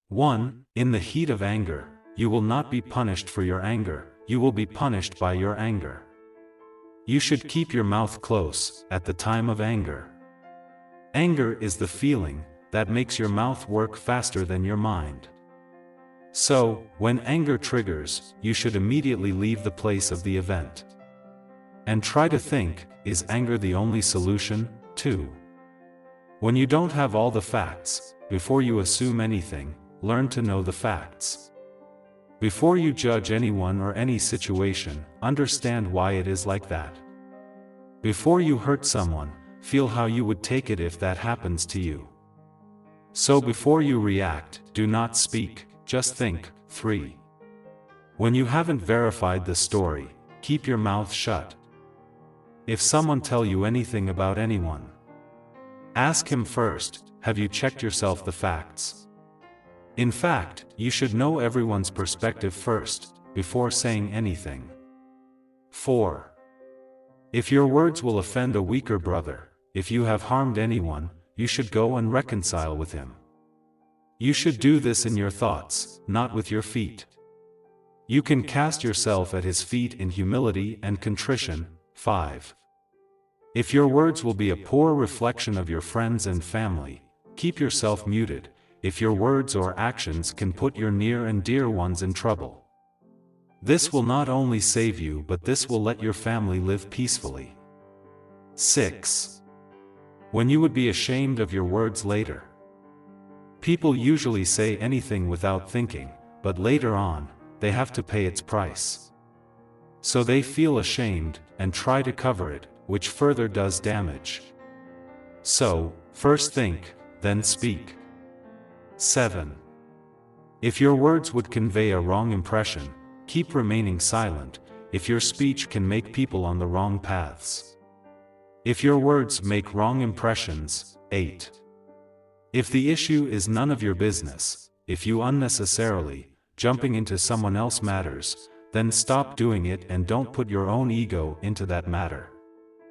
1. In the heat of anger, you will not be punished for your anger, you will be punished by your anger. You should keep your mouth close at the time of anger. Anger is the feeling that makes your mouth work faster than your mind. So, when anger triggers, you should immediately leave the place of the event. And try to think, is anger the only solution? 2. When you don't have all the facts, before you assume anything, learn to know the facts. Before you judge anyone or any situation, understand why it is like that. Before you hurt someone, feel how you would take it if that happens to you. So before you react, do not speak, just think. 3. When you haven't verified the story, keep your mouth shut. If someone tell you anything about anyone, ask him first, have you checked yourself the facts? In fact, you should know everyone's perspective first, before saying anything. 4. If your words will offend a weaker brother, if you have harmed anyone, you should go and reconcile with him. You should do this in your thoughts, not with your feet. You can cast yourself at his feet in humility and contrition. 5. If your words will be a poor reflection of your friends and family, keep yourself muted, if your words or actions can put your near and dear ones in trouble. This will not only save you, but this will let your family live peacefully. 6. When you would be ashamed of your words later. People usually say anything without thinking, but later on, they have to pay its price. So they feel ashamed, and try to cover it, which further does damage. So, first think, then speak. 7. If your words would convey a wrong impression, keep remaining silent, if your speech can make people on the wrong paths. If your words make wrong impressions. 8. If the issue is none of your business, if you unnecessarily, jumping into someone else's matters, then stop doing it and don't put your own ego into that matter.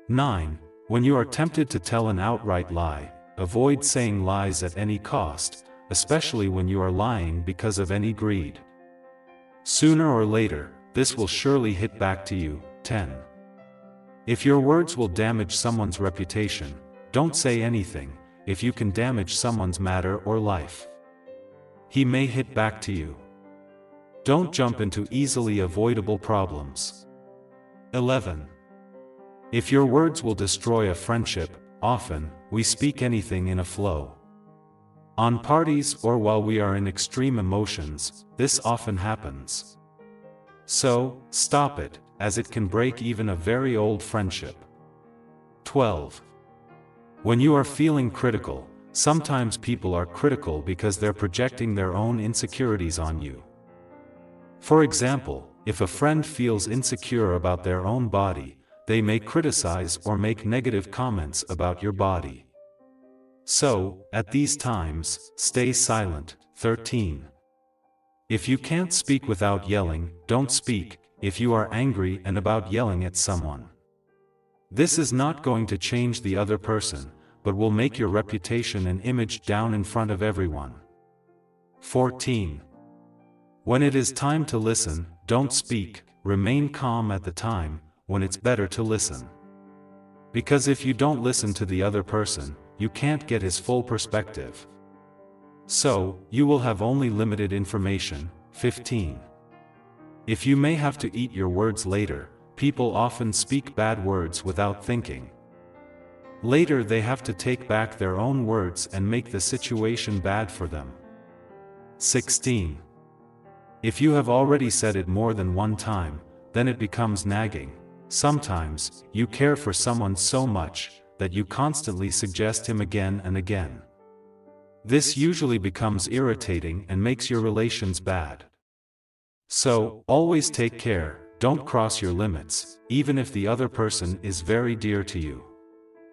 9. When you are tempted to tell an outright lie, avoid saying lies at any cost, especially when you are lying because of any greed. Sooner or later, this will surely hit back to you. 10. If your words will damage someone's reputation, don't say anything, if you can damage someone's matter or life. He may hit back to you. Don't jump into easily avoidable problems. 11. If your words will destroy a friendship, often, we speak anything in a flow. On parties or while we are in extreme emotions, this often happens. So, stop it, as it can break even a very old friendship. 12. When you are feeling critical, sometimes people are critical because they're projecting their own insecurities on you. For example, if a friend feels insecure about their own body, they may criticize or make negative comments about your body. So, at these times, stay silent. 13. If you can't speak without yelling, don't speak, if you are angry and about yelling at someone. This is not going to change the other person, but will make your reputation and image down in front of everyone. 14. When it is time to listen, don't speak, remain calm at the time, when it's better to listen. Because if you don't listen to the other person, you can't get his full perspective. So, you will have only limited information. 15. If you may have to eat your words later, people often speak bad words without thinking. Later they have to take back their own words and make the situation bad for them. 16. If you have already said it more than one time, then it becomes nagging. Sometimes, you care for someone so much, that you constantly suggest him again and again. This usually becomes irritating and makes your relations bad. So, always take care, don't cross your limits, even if the other person is very dear to you.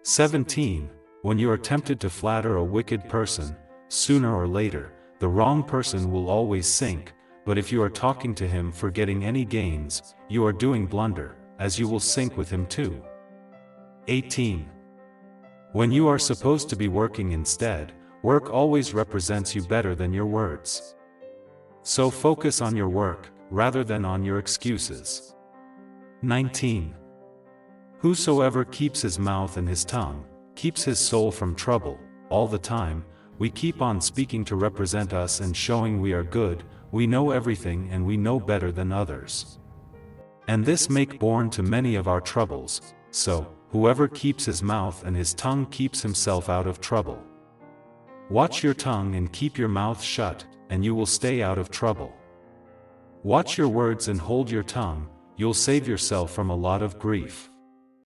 17. When you are tempted to flatter a wicked person, sooner or later, the wrong person will always sink, but if you are talking to him for getting any gains, you are doing blunder, as you will sink with him too. 18. When you are supposed to be working instead, Work always represents you better than your words. So focus on your work, rather than on your excuses. 19. Whosoever keeps his mouth and his tongue, keeps his soul from trouble. All the time, we keep on speaking to represent us and showing we are good, we know everything and we know better than others. And this make born to many of our troubles, so, whoever keeps his mouth and his tongue keeps himself out of trouble. Watch your tongue and keep your mouth shut, and you will stay out of trouble. Watch your words and hold your tongue, you'll save yourself from a lot of grief.